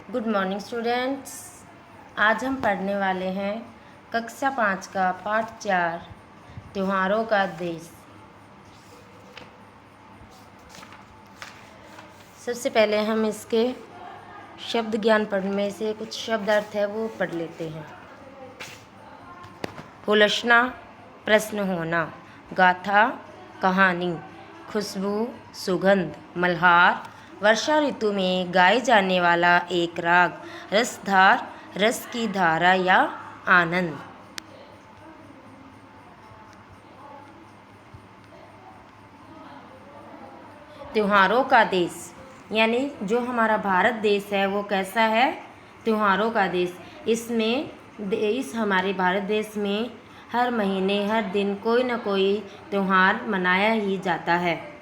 Good morning students. आज हम पढ़ने वाले हैं कक्षा 5 का पाठ 4 त्योहारों का देश। सबसे पहले हम इसके शब्द ज्ञान पढ़ने में से कुछ शब्द अर्थ है वो पढ़ लेते हैं। हुलसना, प्रश्न होना, गाथा, कहानी, खुशबू, सुगंध, मल्हार, वर्षा ऋतु में गाए जाने वाला एक राग, रसधार, रस की धारा या आनंद। त्योहारों का देश यानी जो हमारा भारत देश है वो कैसा है? त्योहारों का देश। इस हमारे भारत देश में हर महीने हर दिन कोई न कोई त्यौहार मनाया ही जाता है।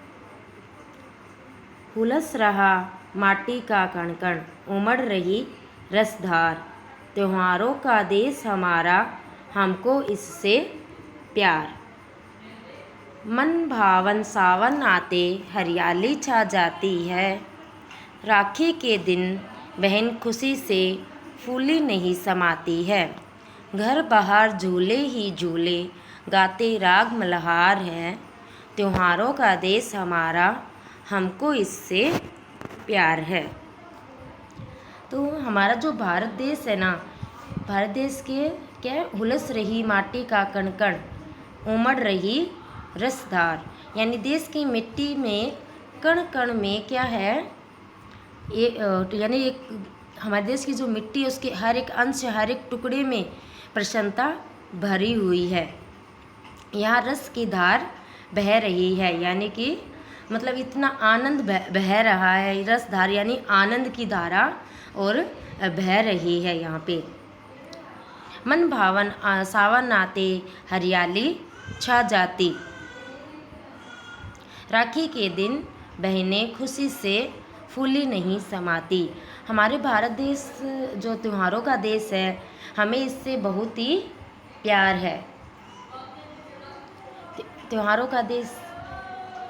हुलस रहा माटी का कण कण, उमड़ रही रसधार, त्योहारों का देश हमारा, हमको इससे प्यार। मन भावन सावन आते हरियाली छा जाती है, राखी के दिन बहन खुशी से फूली नहीं समाती है। घर बाहर झूले ही झूले गाते राग मल्हार है, त्योहारों का देश हमारा, हमको इससे प्यार है। तो हमारा जो भारत देश है ना, भारत देश के क्या हुलस रही माटी का कण कण, उमड़ रही रसधार, यानी देश की मिट्टी में कण कण में क्या है ये, यानी एक हमारे देश की जो मिट्टी है उसके हर एक अंश हर एक टुकड़े में प्रसन्नता भरी हुई है। यहाँ रस की धार बह रही है, यानी कि मतलब इतना आनंद बह रहा है। रस धार यानी आनंद की धारा और बह रही है यहाँ पे। मन भावन सावन आते हरियाली छा जाती, राखी के दिन बहनें खुशी से फूली नहीं समाती। हमारे भारत देश जो त्योहारों का देश है, हमें इससे बहुत ही प्यार है। त्योहारों का देश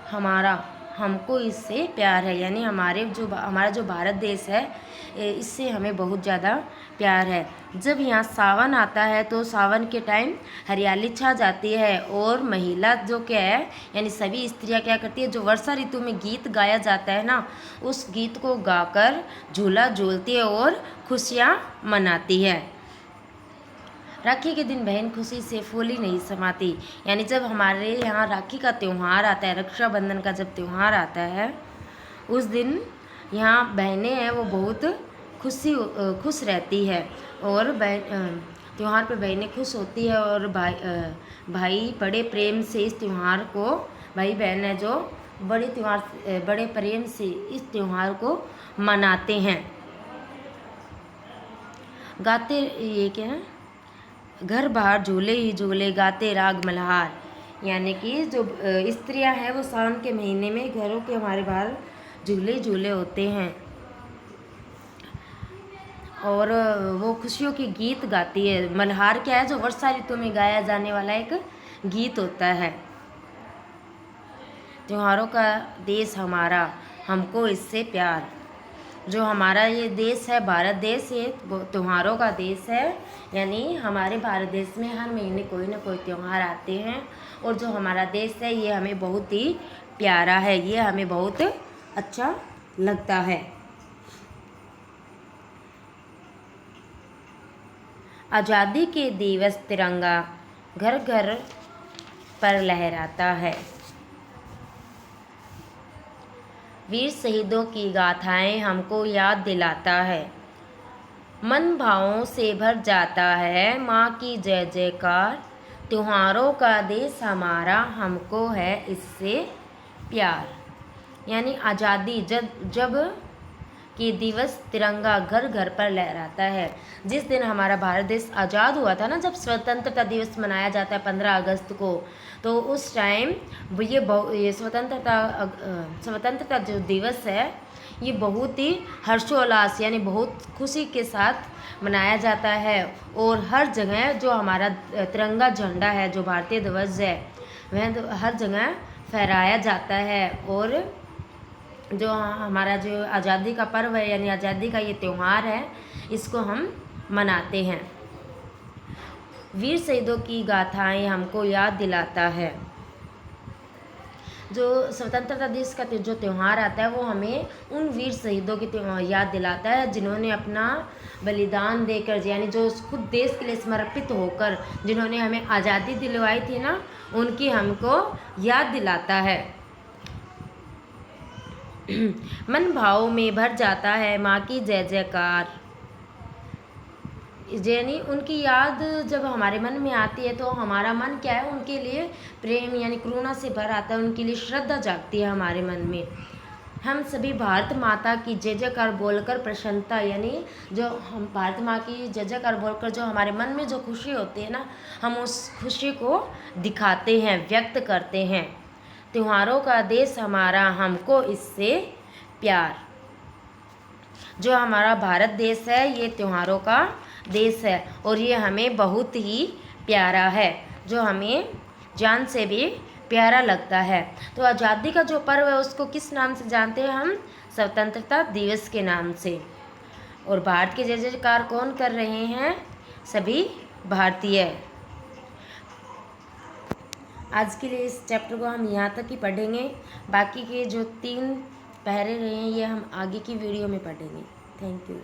हमारा, हमको इससे प्यार है, यानी हमारा जो भारत देश है इससे हमें बहुत ज़्यादा प्यार है। जब यहाँ सावन आता है तो सावन के टाइम हरियाली छा जाती है और महिला जो क्या है यानी सभी स्त्रियाँ क्या करती है, जो वर्षा ऋतु में गीत गाया जाता है ना, उस गीत को गाकर झूला झूलती है और खुशियाँ मनाती है। राखी के दिन बहन खुशी से फूली नहीं समाती, यानी जब हमारे यहाँ राखी का त्यौहार आता है, रक्षाबंधन का जब त्यौहार आता है, उस दिन यहाँ बहनें हैं वो बहुत खुश रहती है और त्यौहार पर बहनें खुश होती है और भाई बड़े प्रेम से इस त्यौहार को, भाई बहन है जो बड़े प्रेम से इस त्यौहार को मनाते हैं। गाते ये क्या है, घर बाहर झूले ही झूले गाते राग मल्हार, यानी कि जो स्त्रियां हैं वो सावन के महीने में घरों के हमारे बाहर झूले झूले होते हैं और वो खुशियों के गीत गाती है। मल्हार क्या है, जो वर्षा ऋतु में गाया जाने वाला एक गीत होता है। त्योहारों का देश हमारा, हमको इससे प्यार। जो हमारा ये देश है भारत देश, ये त्योहारों का देश है, यानी हमारे भारत देश में हर महीने कोई ना कोई त्यौहार आते हैं और जो हमारा देश है ये हमें बहुत ही प्यारा है, ये हमें बहुत अच्छा लगता है। आज़ादी के दिवस तिरंगा घर घर पर लहराता है, वीर शहीदों की गाथाएं हमको याद दिलाता है, मन भावों से भर जाता है माँ की जय जयकार, त्योहारों का देश हमारा, हमको है इससे प्यार। यानी आज़ादी जब कि दिवस तिरंगा घर घर पर लहराता है। जिस दिन हमारा भारत देश आज़ाद हुआ था ना, जब स्वतंत्रता दिवस मनाया जाता है 15 अगस्त को, तो उस टाइम ये स्वतंत्रता जो दिवस है ये बहुत ही हर्षोल्लास यानी बहुत खुशी के साथ मनाया जाता है और हर जगह जो हमारा तिरंगा झंडा है, जो भारतीय ध्वज है, वह हर जगह फहराया जाता है और जो हमारा जो आज़ादी का पर्व है यानी आज़ादी का ये त्यौहार है, इसको हम मनाते हैं। वीर शहीदों की गाथाएं हमको याद दिलाता है। जो स्वतंत्रता दिवस का जो त्यौहार आता है वो हमें उन वीर शहीदों की याद दिलाता है जिन्होंने अपना बलिदान देकर यानी जो खुद देश के लिए समर्पित होकर जिन्होंने हमें आज़ादी दिलवाई थी ना, उनकी हमको याद दिलाता है। मन भाव में भर जाता है माँ की जय जयकार, यानी उनकी याद जब हमारे मन में आती है तो हमारा मन क्या है, उनके लिए प्रेम यानी करुणा से भर आता है, उनके लिए श्रद्धा जागती है हमारे मन में। हम सभी भारत माता की जय जयकार बोलकर प्रसन्नता यानी जो हम भारत माँ की जय जयकार बोलकर जो हमारे मन में जो खुशी होती है ना, हम उस खुशी को दिखाते हैं, व्यक्त करते हैं। त्योहारों का देश हमारा, हमको इससे प्यार। जो हमारा भारत देश है ये त्योहारों का देश है और ये हमें बहुत ही प्यारा है, जो हमें जान से भी प्यारा लगता है। तो आज़ादी का जो पर्व है उसको किस नाम से जानते हैं हम? स्वतंत्रता दिवस के नाम से। और भारत के जय जयकार कौन कर रहे हैं? सभी भारतीय। आज के लिए इस चैप्टर को हम यहाँ तक ही पढ़ेंगे, बाकी के जो 3 पैरे रहे हैं ये हम आगे की वीडियो में पढ़ेंगे। Thank you.